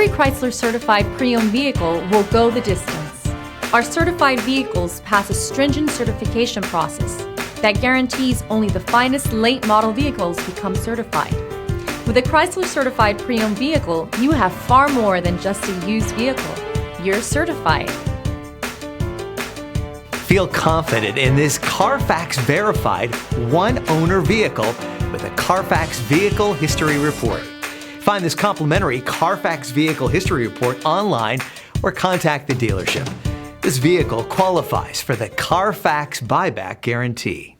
every Chrysler certified pre-owned vehicle will go the distance. Our certified vehicles pass a stringent certification process that guarantees only the finest late model vehicles become certified. With a Chrysler certified pre-owned vehicle, you have far more than just a used vehicle. You're certified. Feel confident in this Carfax verified one-owner vehicle with a Carfax Vehicle History Report. Find this complimentary Carfax Vehicle History Report online or contact the dealership. This vehicle qualifies for the Carfax Buyback Guarantee.